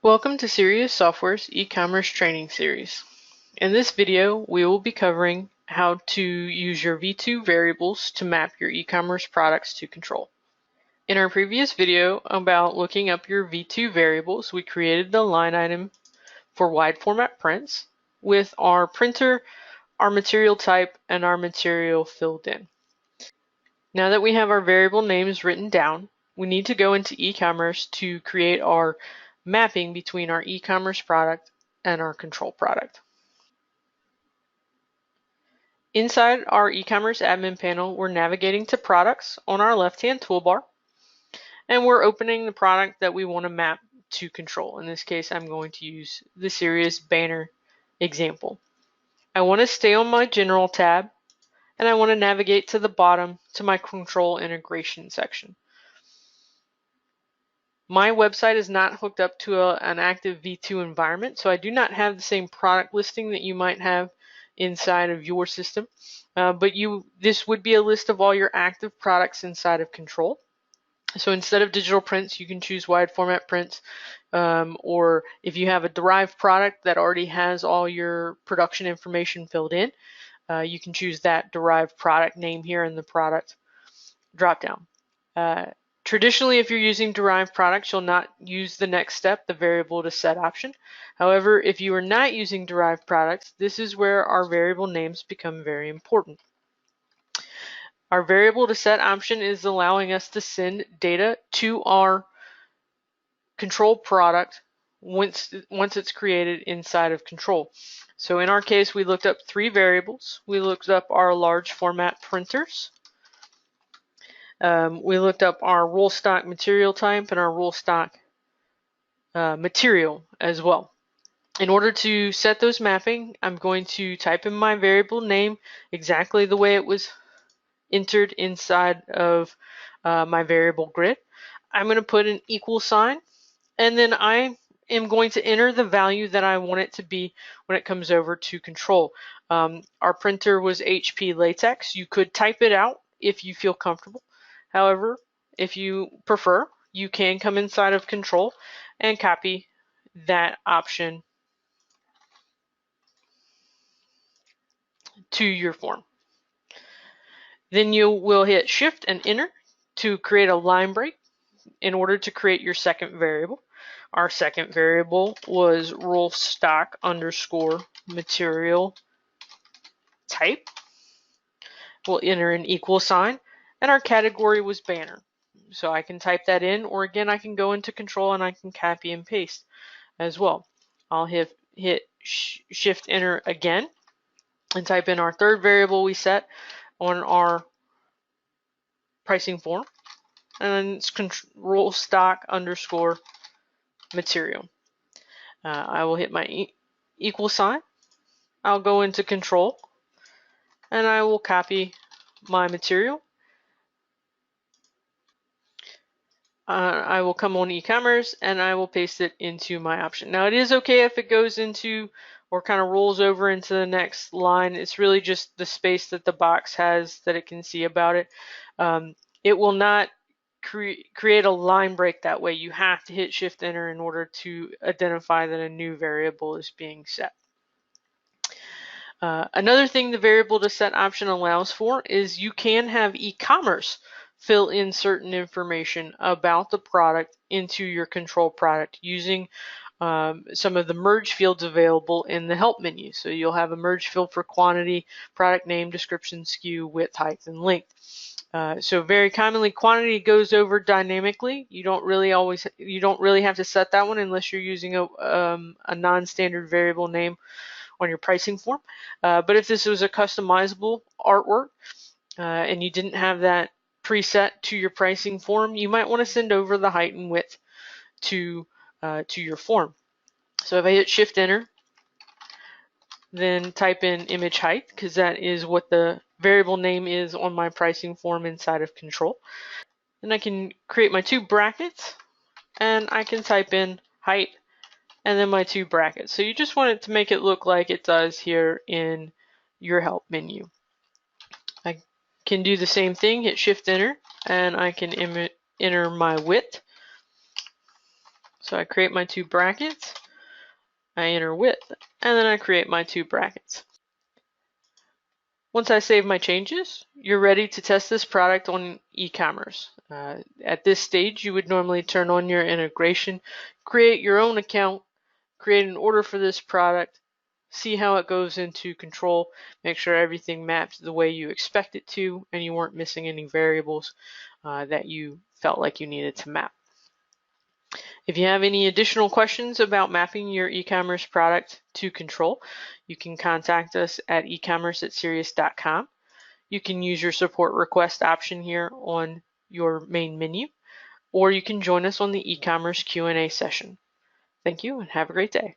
Welcome to Serious Software's e-commerce training series. In this video, we will be covering how to use your V2 variables to map your e-commerce products to control. In our previous video about looking up your V2 variables, we created the line item for wide format prints with our printer, our material type, and our material filled in. Now that we have our variable names written down, we need to go into e-commerce to create our mapping between our e-commerce product and our control product. Inside our e-commerce admin panel, we're navigating to products on our left-hand toolbar, and we're opening the product that we want to map to control. In this case, I'm going to use the Serious banner example. I want to stay on my General tab, and I want to navigate to the bottom to my control integration section. My website is not hooked up to an active V2 environment, so I do not have the same product listing that you might have inside of your system. But this would be a list of all your active products inside of Control. So instead of digital prints, you can choose wide format prints, or if you have a derived product that already has all your production information filled in, you can choose that derived product name here in the product dropdown. Traditionally, if you're using derived products, you'll not use the next step, the variable to set option. However, if you are not using derived products, this is where our variable names become very important. Our variable to set option is allowing us to send data to our control product once it's created inside of control. So in our case, we looked up three variables. We looked up our large format printers. We looked up our roll stock material type and our roll stock material as well. In order to set those mapping, I'm going to type in my variable name exactly the way it was entered inside of my variable grid. I'm going to put an equal sign, and then I am going to enter the value that I want it to be when it comes over to control. Our printer was HP latex. You could type it out if you feel comfortable. However, if you prefer, you can come inside of control and copy that option to your form. Then you will hit Shift and Enter to create a line break in order to create your second variable. Our second variable was roll stock underscore material type. We'll enter an equal sign, and our category was banner. So I can type that in, or again, I can go into control and I can copy and paste as well. I'll hit Shift Enter again and type in our third variable we set on our pricing form, and it's roll stock underscore material. I will hit my equal sign. I'll go into control and I will copy my material. I will come on e-commerce and I will paste it into my option. Now it is okay if it goes into or kind of rolls over into the next line. It's really just the space that the box has that it can see about it. It will not create a line break that way. You have to hit Shift Enter in order to identify that a new variable is being set. Another thing the variable to set option allows for is you can have e-commerce fill in certain information about the product into your control product using some of the merge fields available in the help menu. So you'll have a merge field for quantity, product name, description, SKU, width, height, and length. So very commonly, quantity goes over dynamically. You don't really have to set that one unless you're using a non-standard variable name on your pricing form. But if this was a customizable artwork and you didn't have that preset to your pricing form, you might want to send over the height and width to your form. So if I hit Shift Enter, then type in image height, because that is what the variable name is on my pricing form inside of control. Then I can create my two brackets and I can type in height and then my two brackets. So you just want it to make it look like it does here in your help menu. I can do the same thing, hit Shift Enter, and I can enter my width. So I create my two brackets, I enter width, and then I create my two brackets. Once I save my changes, you're ready to test this product on e-commerce. At this stage, you would normally turn on your integration, create your own account, create an order for this product, see how it goes into control, make sure everything maps the way you expect it to, and you weren't missing any variables that you felt like you needed to map. If you have any additional questions about mapping your e-commerce product to control, you can contact us at ecommerce@serious.com. You can use your support request option here on your main menu, or you can join us on the e-commerce Q&A session. Thank you and have a great day.